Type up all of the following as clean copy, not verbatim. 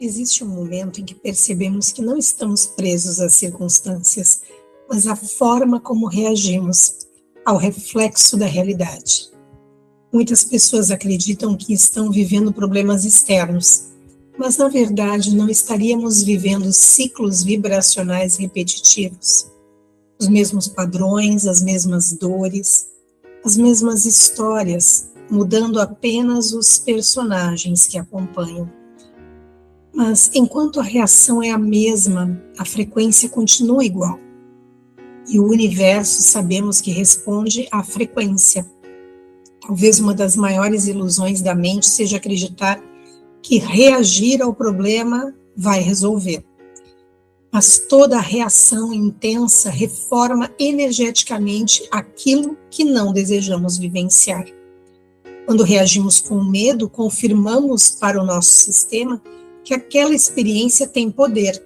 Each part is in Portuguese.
Existe um momento em que percebemos que não estamos presos às circunstâncias, mas à forma como reagimos ao reflexo da realidade. Muitas pessoas acreditam que estão vivendo problemas externos, mas na verdade não estaríamos vivendo ciclos vibracionais repetitivos. Os mesmos padrões, as mesmas dores, as mesmas histórias, mudando apenas os personagens que acompanham. Mas enquanto a reação é a mesma, a frequência continua igual. E o universo sabemos que responde à frequência. Talvez uma das maiores ilusões da mente seja acreditar que reagir ao problema vai resolver. Mas toda reação intensa reforma energeticamente aquilo que não desejamos vivenciar. Quando reagimos com medo, confirmamos para o nosso sistema que aquela experiência tem poder.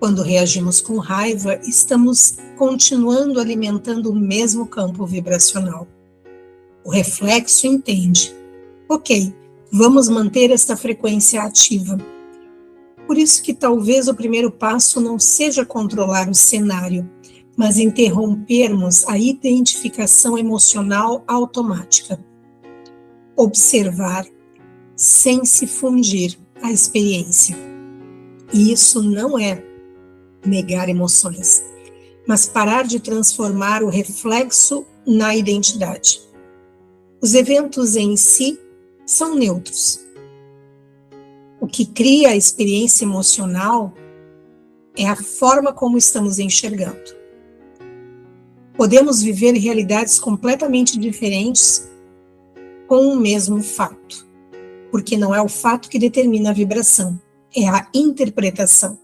Quando reagimos com raiva, estamos continuando alimentando o mesmo campo vibracional. O reflexo entende. Ok, vamos manter esta frequência ativa. Por isso que talvez o primeiro passo não seja controlar o cenário, mas interrompermos a identificação emocional automática. Observar sem se fundir a experiência. E isso não é negar emoções, mas parar de transformar o reflexo na identidade. Os eventos em si são neutros. O que cria a experiência emocional é a forma como estamos enxergando. Podemos viver realidades completamente diferentes com o mesmo fato, porque não é o fato que determina a vibração, é a interpretação.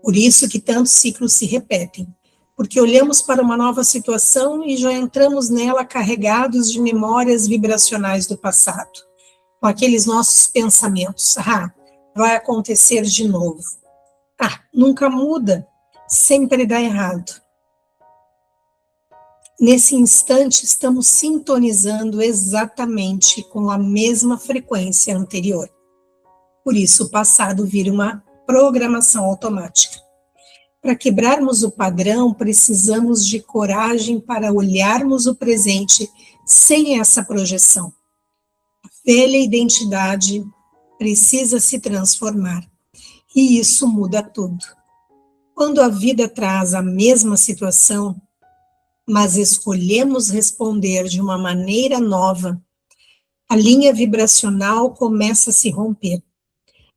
Por isso que tantos ciclos se repetem, porque olhamos para uma nova situação e já entramos nela carregados de memórias vibracionais do passado, com aqueles nossos pensamentos. Vai acontecer de novo. Nunca muda, sempre dá errado. Nesse instante, estamos sintonizando exatamente com a mesma frequência anterior. Por isso, o passado vira uma programação automática. Para quebrarmos o padrão, precisamos de coragem para olharmos o presente sem essa projeção. A velha identidade precisa se transformar, e isso muda tudo. Quando a vida traz a mesma situação, mas escolhemos responder de uma maneira nova, a linha vibracional começa a se romper.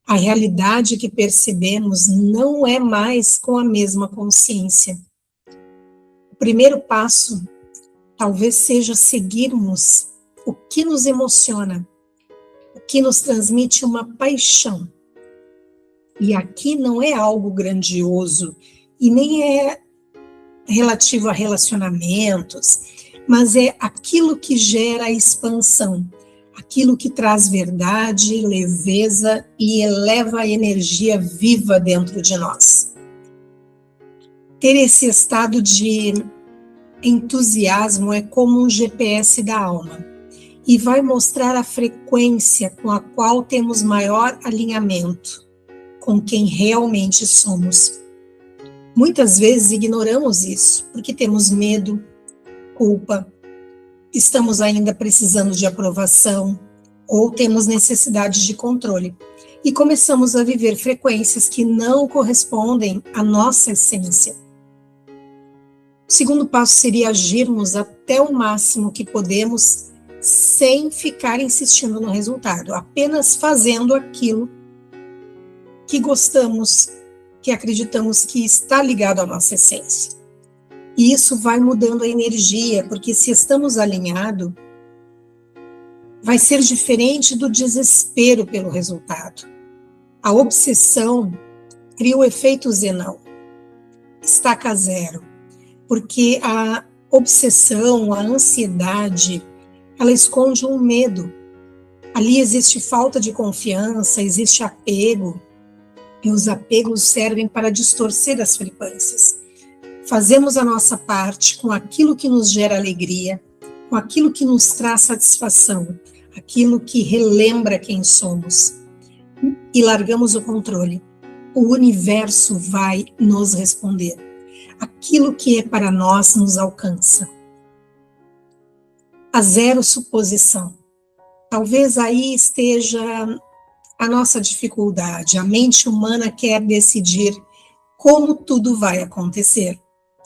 A realidade que percebemos não é mais com a mesma consciência. O primeiro passo talvez seja seguirmos o que nos emociona, o que nos transmite uma paixão. E aqui não é algo grandioso e nem é relativo a relacionamentos, mas é aquilo que gera expansão, aquilo que traz verdade, leveza e eleva a energia viva dentro de nós. Ter esse estado de entusiasmo é como um GPS da alma e vai mostrar a frequência com a qual temos maior alinhamento com quem realmente somos. Muitas vezes ignoramos isso, porque temos medo, culpa, estamos ainda precisando de aprovação, ou temos necessidade de controle, e começamos a viver frequências que não correspondem à nossa essência. O segundo passo seria agirmos até o máximo que podemos, sem ficar insistindo no resultado, apenas fazendo aquilo que gostamos, que acreditamos que está ligado à nossa essência. E isso vai mudando a energia, porque se estamos alinhados, vai ser diferente do desespero pelo resultado. A obsessão cria o efeito Zenão, estaca zero, porque a obsessão, a ansiedade, ela esconde um medo. Ali existe falta de confiança, existe apego, e os apegos servem para distorcer as frequências. Fazemos a nossa parte com aquilo que nos gera alegria, com aquilo que nos traz satisfação, aquilo que relembra quem somos. e largamos o controle, o universo vai nos responder. Aquilo que é para nós nos alcança. A zero suposição. Talvez aí esteja a nossa dificuldade. A mente humana quer decidir como tudo vai acontecer,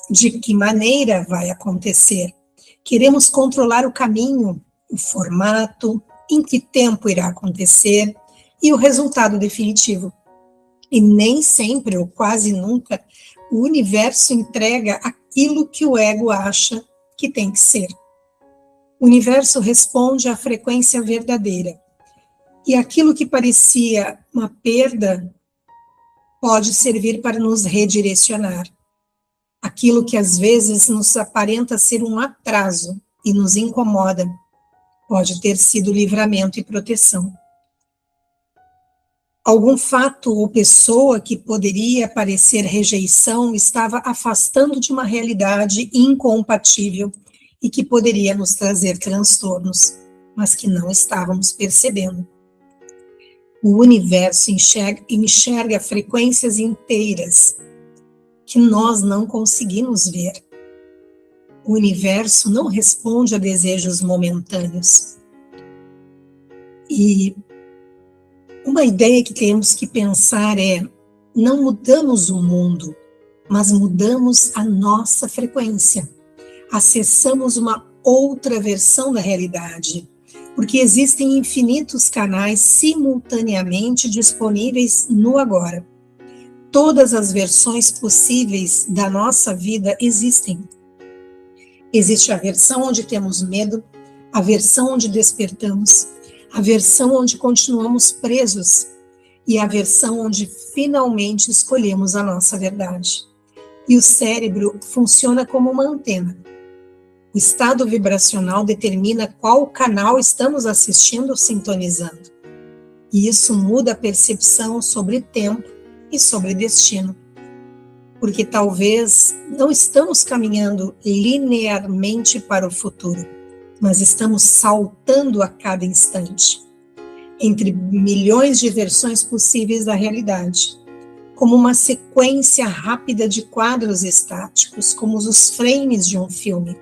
de que maneira vai acontecer. Queremos controlar o caminho, o formato, em que tempo irá acontecer e o resultado definitivo. E nem sempre, ou quase nunca, o universo entrega aquilo que o ego acha que tem que ser. O universo responde à frequência verdadeira. E aquilo que parecia uma perda pode servir para nos redirecionar. Aquilo que às vezes nos aparenta ser um atraso e nos incomoda, pode ter sido livramento e proteção. Algum fato ou pessoa que poderia parecer rejeição estava afastando de uma realidade incompatível e que poderia nos trazer transtornos, mas que não estávamos percebendo. O universo enxerga frequências inteiras que nós não conseguimos ver. O universo não responde a desejos momentâneos. E uma ideia que temos que pensar é: não mudamos o mundo, mas mudamos a nossa frequência. Acessamos uma outra versão da realidade, porque existem infinitos canais simultaneamente disponíveis no agora. Todas as versões possíveis da nossa vida existem. Existe a versão onde temos medo, a versão onde despertamos, a versão onde continuamos presos e a versão onde finalmente escolhemos a nossa verdade. E o cérebro funciona como uma antena. O estado vibracional determina qual canal estamos assistindo ou sintonizando. E isso muda a percepção sobre tempo e sobre destino. Porque talvez não estamos caminhando linearmente para o futuro, mas estamos saltando a cada instante, entre milhões de versões possíveis da realidade, como uma sequência rápida de quadros estáticos, como os frames de um filme.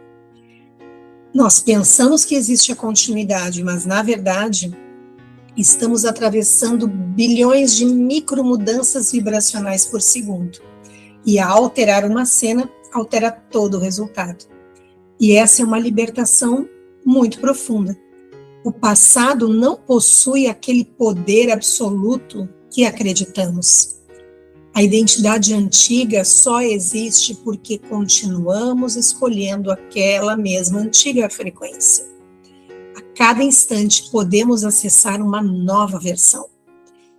Nós pensamos que existe a continuidade, mas, na verdade, estamos atravessando bilhões de micromudanças vibracionais por segundo. E, ao alterar uma cena, altera todo o resultado. E essa é uma libertação muito profunda. O passado não possui aquele poder absoluto que acreditamos. A identidade antiga só existe porque continuamos escolhendo aquela mesma antiga frequência. A cada instante podemos acessar uma nova versão.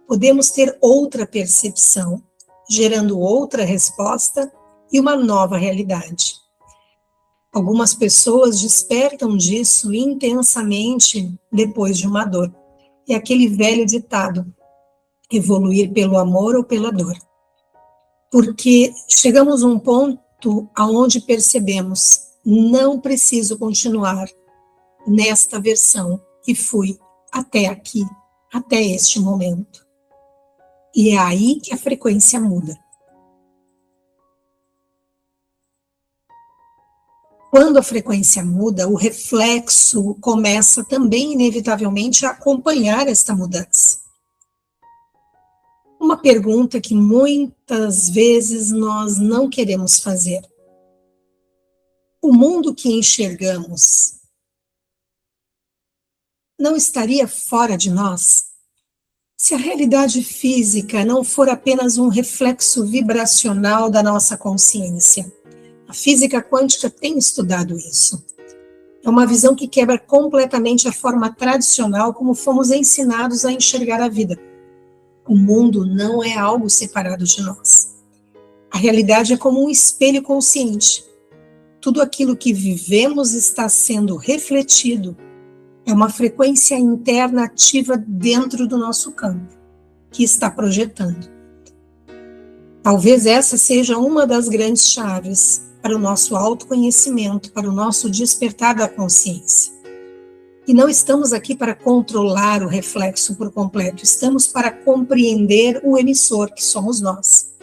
Podemos ter outra percepção, gerando outra resposta e uma nova realidade. Algumas pessoas despertam disso intensamente depois de uma dor. É aquele velho ditado: evoluir pelo amor ou pela dor. Porque chegamos a um ponto onde percebemos: não preciso continuar nesta versão que fui até aqui, até este momento. E é aí que a frequência muda. Quando a frequência muda, o reflexo começa também, inevitavelmente, a acompanhar esta mudança. Uma pergunta que muitas vezes nós não queremos fazer. O mundo que enxergamos não estaria fora de nós? Se a realidade física não for apenas um reflexo vibracional da nossa consciência. A física quântica tem estudado isso. É uma visão que quebra completamente a forma tradicional como fomos ensinados a enxergar a vida. O mundo não é algo separado de nós. A realidade é como um espelho consciente. Tudo aquilo que vivemos está sendo refletido. É uma frequência interna ativa dentro do nosso campo, que está projetando. Talvez essa seja uma das grandes chaves para o nosso autoconhecimento, para o nosso despertar da consciência. E não estamos aqui para controlar o reflexo por completo, estamos para compreender o emissor, que somos nós.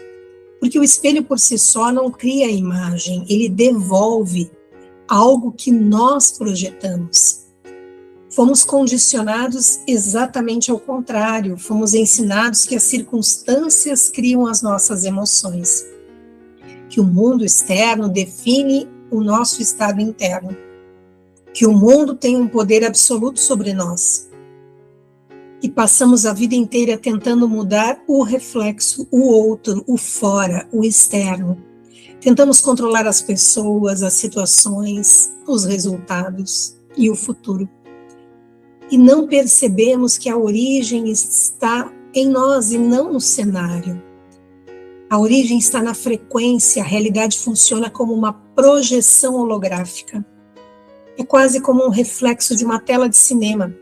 Porque o espelho por si só não cria a imagem, ele devolve algo que nós projetamos. Fomos condicionados exatamente ao contrário, fomos ensinados que as circunstâncias criam as nossas emoções, que o mundo externo define o nosso estado interno, que o mundo tem um poder absoluto sobre nós. E passamos a vida inteira tentando mudar o reflexo, o outro, o fora, o externo. Tentamos controlar as pessoas, as situações, os resultados e o futuro. E não percebemos que a origem está em nós e não no cenário. A origem está na frequência, a realidade funciona como uma projeção holográfica. É quase como um reflexo de uma tela de cinema.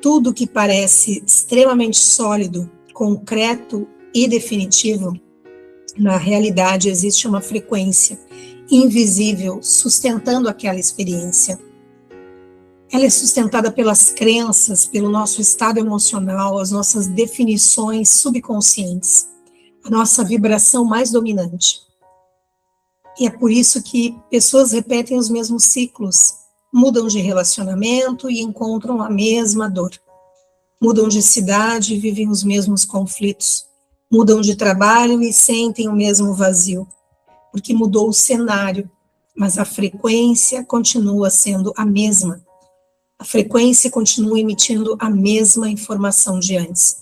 Tudo que parece extremamente sólido, concreto e definitivo, na realidade existe uma frequência invisível sustentando aquela experiência. Ela é sustentada pelas crenças, pelo nosso estado emocional, as nossas definições subconscientes, a nossa vibração mais dominante. E é por isso que pessoas repetem os mesmos ciclos, mudam de relacionamento e encontram a mesma dor. Mudam de cidade e vivem os mesmos conflitos. Mudam de trabalho e sentem o mesmo vazio. Porque mudou o cenário, mas a frequência continua sendo a mesma. A frequência continua emitindo a mesma informação de antes.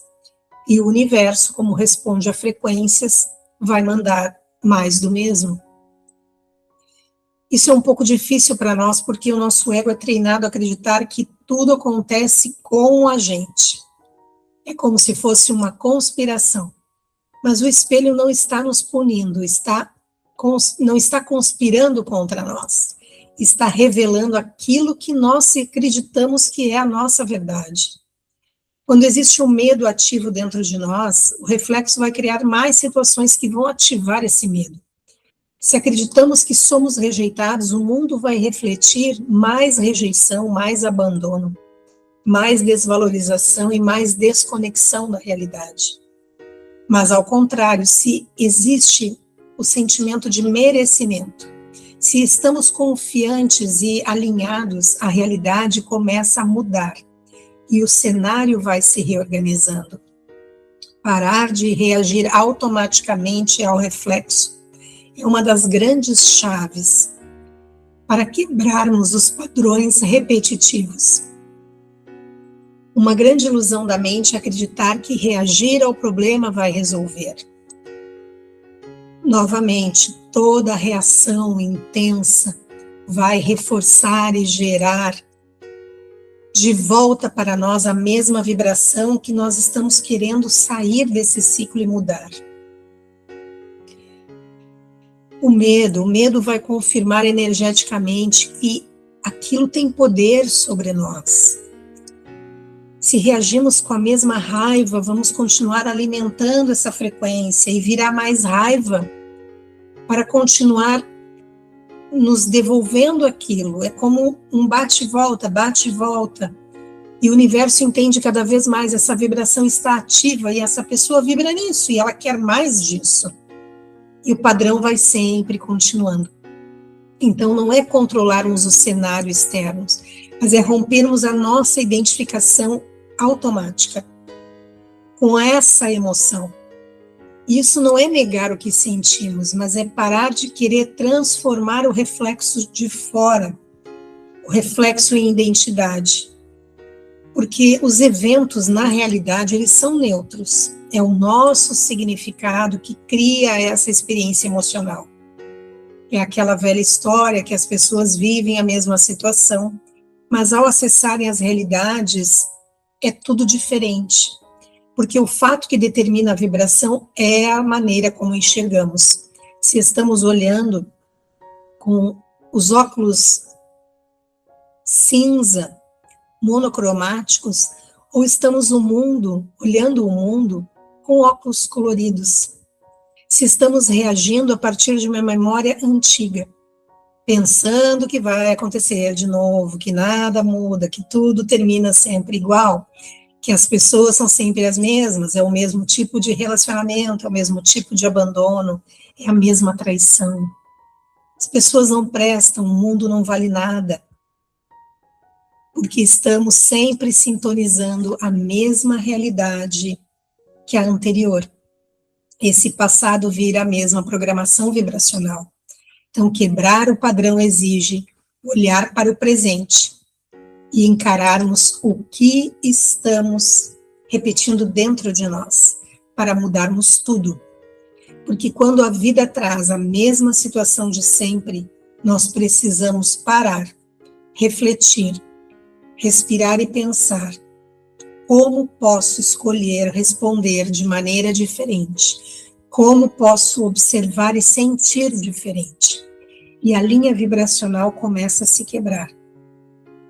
E o universo, como responde a frequências, vai mandar mais do mesmo. Isso é um pouco difícil para nós, porque o nosso ego é treinado a acreditar que tudo acontece com a gente. É como se fosse uma conspiração. Mas o espelho não está nos punindo, não está conspirando contra nós. Está revelando aquilo que nós acreditamos que é a nossa verdade. Quando existe um medo ativo dentro de nós, o reflexo vai criar mais situações que vão ativar esse medo. Se acreditamos que somos rejeitados, o mundo vai refletir mais rejeição, mais abandono, mais desvalorização e mais desconexão da realidade. Mas, ao contrário, se existe o sentimento de merecimento, se estamos confiantes e alinhados, a realidade começa a mudar e o cenário vai se reorganizando. Parar de reagir automaticamente ao reflexo é uma das grandes chaves para quebrarmos os padrões repetitivos. Uma grande ilusão da mente é acreditar que reagir ao problema vai resolver. Novamente, toda reação intensa vai reforçar e gerar de volta para nós a mesma vibração que nós estamos querendo sair desse ciclo e mudar. O medo vai confirmar energeticamente que aquilo tem poder sobre nós. Se reagimos com a mesma raiva, vamos continuar alimentando essa frequência e virá mais raiva para continuar nos devolvendo aquilo. É como um bate-volta, bate-volta. E o universo entende cada vez mais, essa vibração está ativa e essa pessoa vibra nisso e ela quer mais disso. E o padrão vai sempre continuando. Então não é controlarmos o cenário externo, mas é rompermos a nossa identificação automática com essa emoção. Isso não é negar o que sentimos, mas é parar de querer transformar o reflexo de fora, o reflexo em identidade. Porque os eventos, na realidade, eles são neutros. É o nosso significado que cria essa experiência emocional. É aquela velha história que as pessoas vivem a mesma situação, mas ao acessarem as realidades, é tudo diferente. Porque o fato que determina a vibração é a maneira como enxergamos. Se estamos olhando com os óculos cinza, monocromáticos, ou estamos no mundo, olhando o mundo com óculos coloridos. Se estamos reagindo a partir de uma memória antiga. pensando que vai acontecer de novo, que nada muda, que tudo termina sempre igual, que as pessoas são sempre as mesmas, é o mesmo tipo de relacionamento, é o mesmo tipo de abandono, é a mesma traição. As pessoas não prestam, o mundo não vale nada, porque estamos sempre sintonizando a mesma realidade que a anterior. Esse passado vira a mesma programação vibracional. Então, quebrar o padrão exige olhar para o presente e encararmos o que estamos repetindo dentro de nós, para mudarmos tudo. Porque quando a vida traz a mesma situação de sempre, nós precisamos parar, refletir, respirar e pensar: como posso escolher responder de maneira diferente? Como posso observar e sentir diferente? E a linha vibracional começa a se quebrar.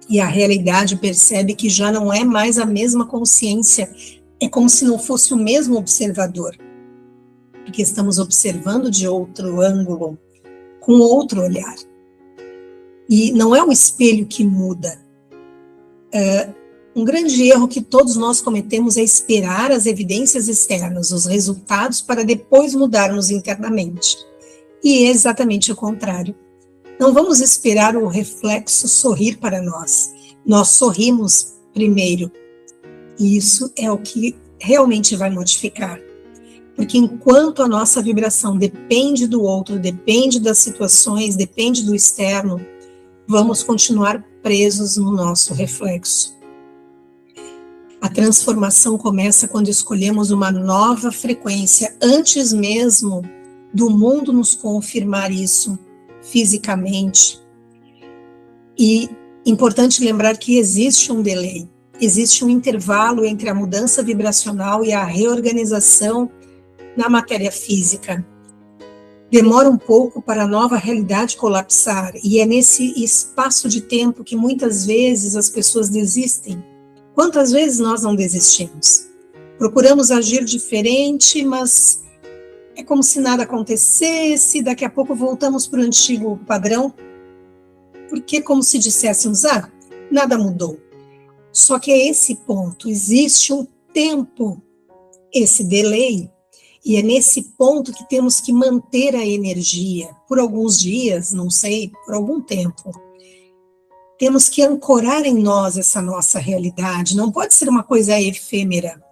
E a realidade percebe que já não é mais a mesma consciência, é como se não fosse o mesmo observador, porque estamos observando de outro ângulo, com outro olhar. E não é o espelho que muda. Um grande erro que todos nós cometemos é esperar as evidências externas, os resultados, para depois mudarmos internamente. E é exatamente o contrário. Não vamos esperar o reflexo sorrir para nós. Nós sorrimos primeiro. E isso é o que realmente vai modificar. Porque enquanto a nossa vibração depende do outro, depende das situações, depende do externo, vamos continuar presos no nosso reflexo. A transformação começa quando escolhemos uma nova frequência, antes mesmo do mundo nos confirmar isso fisicamente. E importante lembrar que existe um delay, existe um intervalo entre a mudança vibracional e a reorganização na matéria física. Demora um pouco para a nova realidade colapsar, e é nesse espaço de tempo que muitas vezes as pessoas desistem. Quantas vezes nós não desistimos? Procuramos agir diferente, mas é como se nada acontecesse, daqui a pouco voltamos para o antigo padrão, porque como se disséssemos, nada mudou. Só que é esse ponto, existe um tempo, esse delay, e é nesse ponto que temos que manter a energia, por alguns dias, não sei, por algum tempo. Temos que ancorar em nós essa nossa realidade, não pode ser uma coisa efêmera,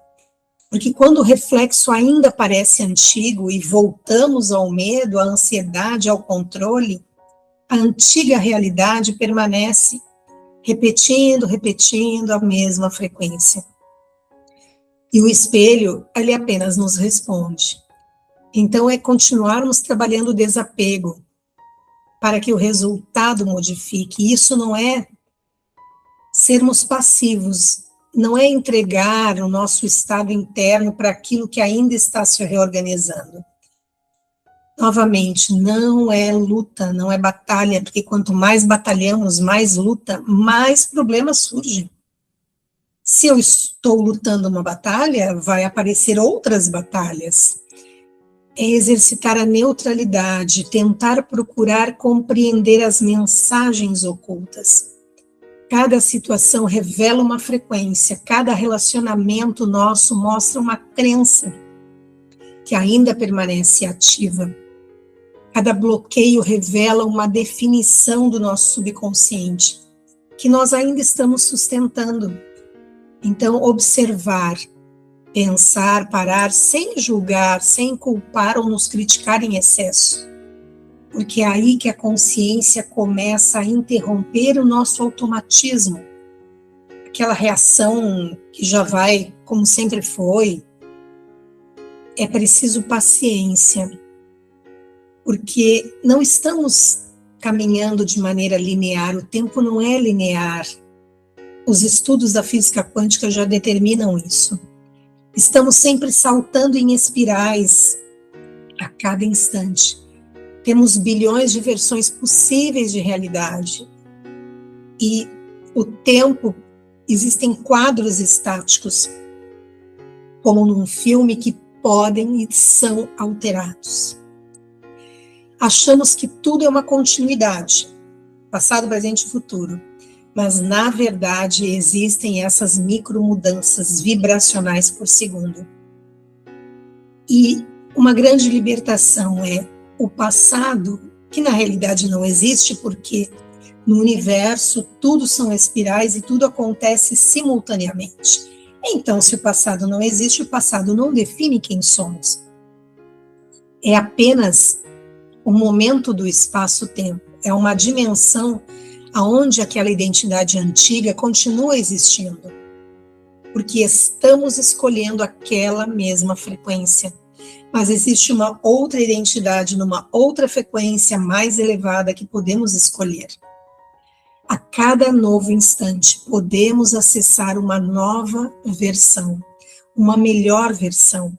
porque quando o reflexo ainda parece antigo e voltamos ao medo, à ansiedade, ao controle, a antiga realidade permanece repetindo a mesma frequência. E o espelho, ele apenas nos responde. Então é continuarmos trabalhando o desapego, para que o resultado modifique. Isso não é sermos passivos, não é entregar o nosso estado interno para aquilo que ainda está se reorganizando. Novamente, não é luta, não é batalha, porque quanto mais batalhamos, mais luta, mais problemas surgem. Se eu estou lutando uma batalha, vai aparecer outras batalhas. É exercitar a neutralidade, tentar procurar compreender as mensagens ocultas. Cada situação revela uma frequência, cada relacionamento nosso mostra uma crença que ainda permanece ativa. Cada bloqueio revela uma definição do nosso subconsciente, que nós ainda estamos sustentando. Então, observar, pensar, parar, sem julgar, sem culpar ou nos criticar em excesso. Porque é aí que a consciência começa a interromper o nosso automatismo. Aquela reação que já vai como sempre foi. É preciso paciência, porque não estamos caminhando de maneira linear, o tempo não é linear. Os estudos da física quântica já determinam isso. Estamos sempre saltando em espirais a cada instante. Temos bilhões de versões possíveis de realidade. E o tempo, existem quadros estáticos, como num filme, que podem e são alterados. Achamos que tudo é uma continuidade, passado, presente e futuro. Mas, na verdade, existem essas micromudanças vibracionais por segundo. E uma grande libertação é o passado, que na realidade não existe, porque no universo tudo são espirais e tudo acontece simultaneamente. Então, se o passado não existe, o passado não define quem somos. É apenas o momento do espaço-tempo, é uma dimensão aonde aquela identidade antiga continua existindo, porque estamos escolhendo aquela mesma frequência. Mas existe uma outra identidade, numa outra frequência mais elevada que podemos escolher. A cada novo instante, podemos acessar uma nova versão, uma melhor versão,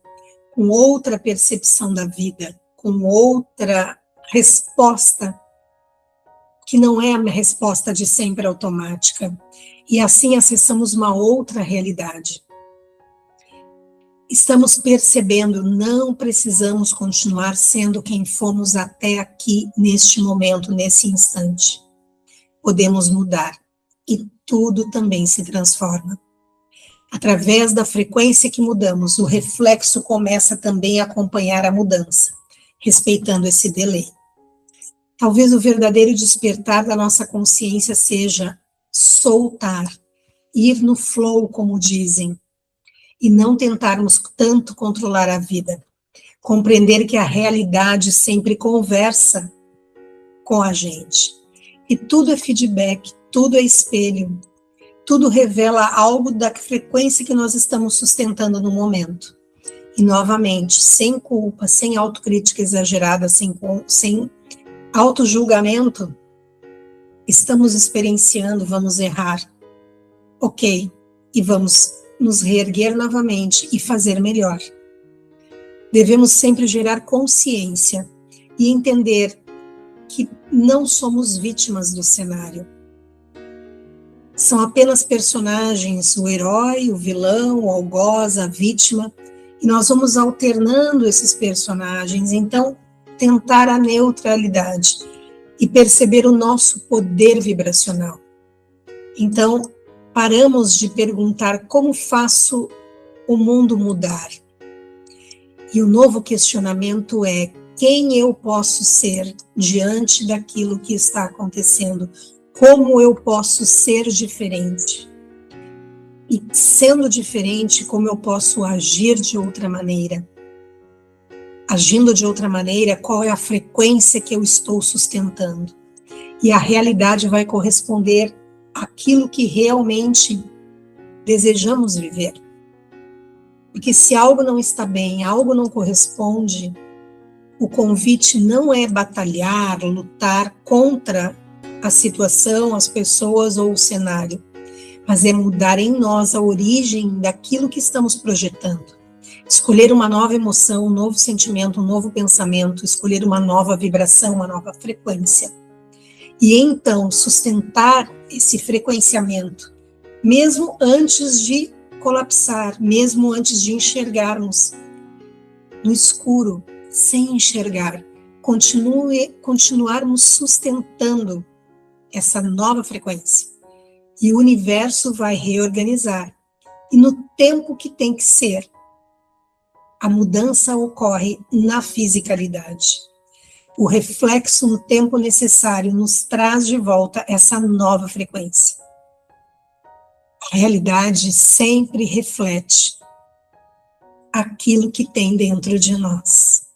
com outra percepção da vida, com outra resposta, que não é a resposta de sempre automática. E assim acessamos uma outra realidade. Estamos percebendo, não precisamos continuar sendo quem fomos até aqui, neste momento, nesse instante. Podemos mudar e tudo também se transforma. Através da frequência que mudamos, o reflexo começa também a acompanhar a mudança, respeitando esse delay. Talvez o verdadeiro despertar da nossa consciência seja soltar, ir no flow, como dizem, e não tentarmos tanto controlar a vida. Compreender que a realidade sempre conversa com a gente. E tudo é feedback, tudo é espelho, tudo revela algo da frequência que nós estamos sustentando no momento. E, novamente, sem culpa, sem autocrítica exagerada, sem autojulgamento, estamos experienciando, vamos errar. Ok, e vamos nos reerguer novamente e fazer melhor. Devemos sempre gerar consciência e entender que não somos vítimas do cenário. São apenas personagens, o herói, o vilão, o algoz, a vítima, e nós vamos alternando esses personagens. Então, tentar a neutralidade e perceber o nosso poder vibracional. Então, paramos de perguntar como faço o mundo mudar. E o novo questionamento é: quem eu posso ser diante daquilo que está acontecendo? Como eu posso ser diferente? E sendo diferente, como eu posso agir de outra maneira? Agindo de outra maneira, qual é a frequência que eu estou sustentando? E a realidade vai corresponder àquilo que realmente desejamos viver. Porque se algo não está bem, algo não corresponde, o convite não é batalhar, lutar contra a situação, as pessoas ou o cenário, mas é mudar em nós a origem daquilo que estamos projetando. Escolher uma nova emoção, um novo sentimento, um novo pensamento, escolher uma nova vibração, uma nova frequência. E então sustentar esse frequenciamento, mesmo antes de colapsar, mesmo antes de enxergarmos no escuro, sem enxergar, continuarmos sustentando essa nova frequência. E o universo vai reorganizar. E no tempo que tem que ser, a mudança ocorre na fisicalidade. O reflexo no tempo necessário nos traz de volta essa nova frequência. A realidade sempre reflete aquilo que tem dentro de nós.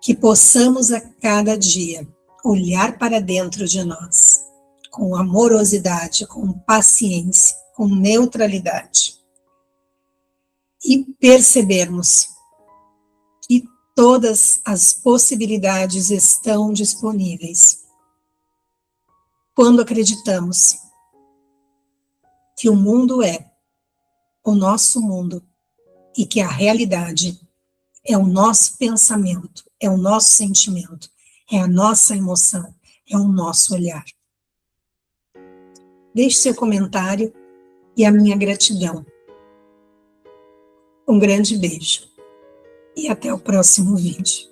Que possamos a cada dia olhar para dentro de nós com amorosidade, com paciência, com neutralidade e percebermos que todas as possibilidades estão disponíveis quando acreditamos que o mundo é o nosso mundo e que a realidade é o nosso pensamento, é o nosso sentimento, é a nossa emoção, é o nosso olhar. Deixe seu comentário e a minha gratidão. Um grande beijo e até o próximo vídeo.